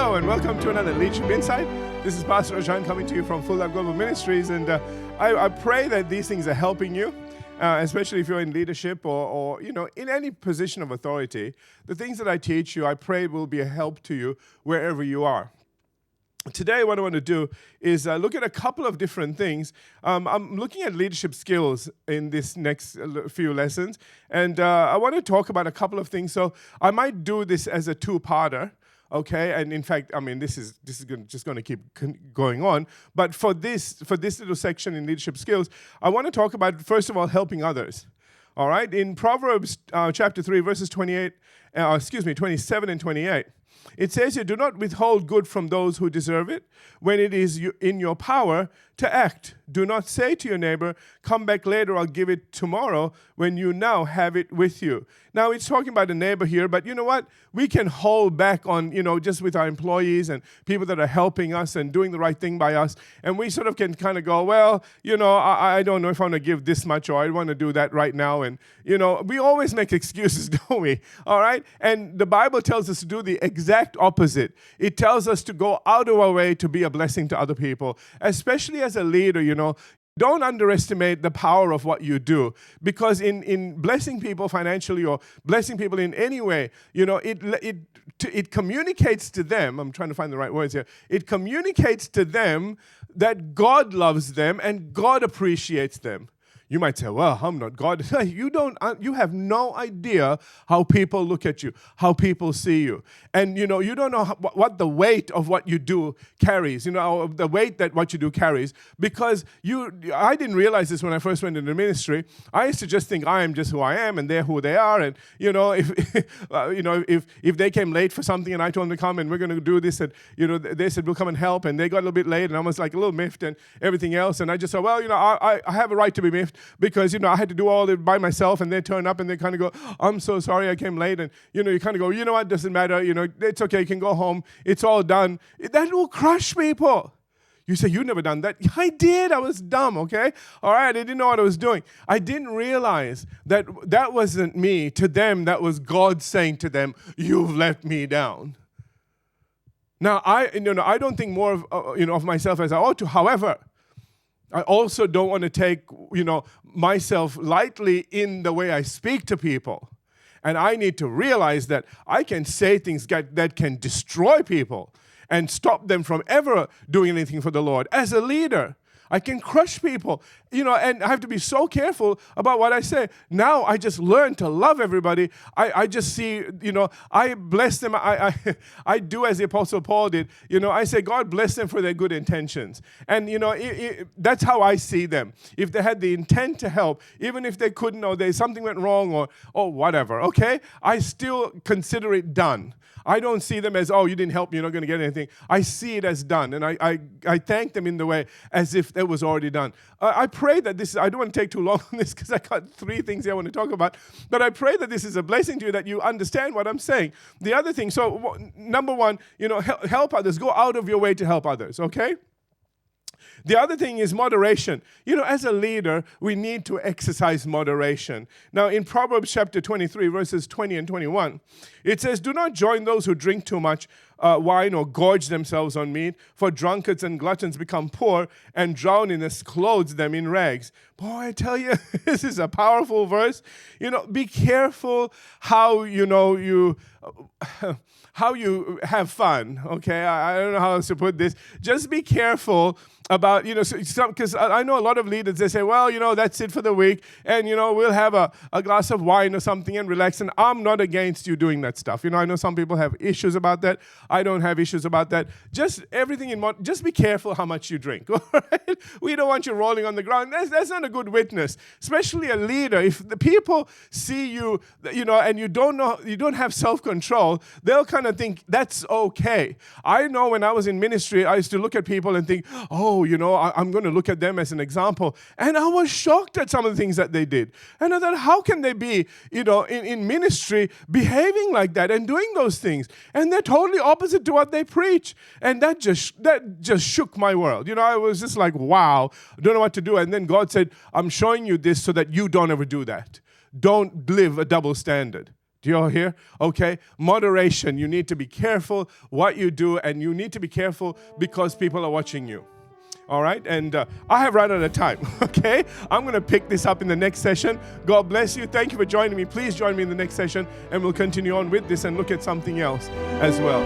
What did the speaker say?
Hello and welcome to another Leadership Insight. This is Pastor Rajan coming to you from Full Life Global Ministries, and I pray that these things are helping you, especially if you're in leadership or in any position of authority. The things that I teach you, I pray will be a help to you wherever you are. Today, what I want to do is look at a couple of different things. I'm looking at leadership skills in this next few lessons, and I want to talk about a couple of things. So I might do this as a two-parter. Okay, and in fact, I mean, this is just going to keep going on. But for this little section in leadership skills, I want to talk about, first of all, helping others. All right, in Proverbs chapter 3, verses 27 and 28, it says here, "Do not withhold good from those who deserve it when it is in your power to act. Do not say to your neighbor, 'Come back later, I'll give it tomorrow,' when you now have it with you." Now, it's talking about a neighbor here, but you know what? We can hold back on, just with our employees and people that are helping us and doing the right thing by us. And we sort of can kind of go, well, I don't know if I want to give this much or I want to do that right now. And, we always make excuses, don't we? All right? And the Bible tells us to do the exact opposite. It tells us to go out of our way to be a blessing to other people, especially as a leader, Don't underestimate the power of what you do, because in blessing people financially or blessing people in any way, it communicates to them. I'm trying to find the right words here. It communicates to them that God loves them and God appreciates them. You might say, well, I'm not God. You have no idea how people look at you, how people see you. And, you don't know what the weight of what you do carries, the weight that what you do carries. Because I didn't realize this when I first went into ministry. I used to just think I am just who I am and they're who they are. And, if they came late for something and I told them to come and we're going to do this, and, they said, we'll come and help. And they got a little bit late and I was like a little miffed and everything else. And I just said, well, I have a right to be miffed. Because, I had to do all it by myself, and they turn up and they kind of go, I'm so sorry I came late. And, you kind of go, you know what, doesn't matter. It's okay, you can go home. It's all done. That will crush people. You say, you've never done that. I did. I was dumb, okay? All right, I didn't know what I was doing. I didn't realize that that wasn't me. To them, that was God saying to them, you've let me down. Now, I don't think more of myself as I ought to. However, I also don't want to take, myself lightly in the way I speak to people. And I need to realize that I can say things that can destroy people and stop them from ever doing anything for the Lord. As a leader, I can crush people, and I have to be so careful about what I say. Now I just learn to love everybody. I just see, I bless them. I do as the Apostle Paul did. I say, God bless them for their good intentions. And, that's how I see them. If they had the intent to help, even if they couldn't or something went wrong or whatever, okay, I still consider it done. I don't see them as, oh, you didn't help me, you're not going to get anything. I see it as done, and I thank them in the way as if it was already done. I pray that I don't want to take too long on this because I got 3 things I want to talk about, but I pray that this is a blessing to you, that you understand what I'm saying. The other thing, so number 1, help others. Go out of your way to help others, okay? The other thing is moderation. As a leader, we need to exercise moderation. Now, in Proverbs chapter 23, verses 20 and 21, it says, "Do not join those who drink too much wine or gorge themselves on meat, for drunkards and gluttons become poor, and drowsiness clothes them in rags." Boy, I tell you, this is a powerful verse. Be careful how, how you have fun, okay? I don't know how else to put this. Just be careful about, because I know a lot of leaders, they say, well, that's it for the week, and, we'll have a glass of wine or something and relax, and I'm not against you doing that stuff. I know some people have issues about that. I don't have issues about that. Just just be careful how much you drink, all right? We don't want you rolling on the ground. That's not a good witness, especially a leader. If the people see you, and you don't have self-control, they'll kind of think that's okay. I know when I was in ministry, I used to look at people and think, oh, I'm going to look at them as an example. And I was shocked at some of the things that they did. And I thought, how can they be, in ministry behaving like that and doing those things? And they're totally opposite to what they preach. And that just shook my world. I was just like, wow, I don't know what to do. And then God said, I'm showing you this so that you don't ever do that. Don't live a double standard. Do you all hear? Okay. Moderation. You need to be careful what you do, and you need to be careful because people are watching you. All right. And I have run out of time. Okay. I'm going to pick this up in the next session. God bless you. Thank you for joining me. Please join me in the next session, and we'll continue on with this and look at something else as well.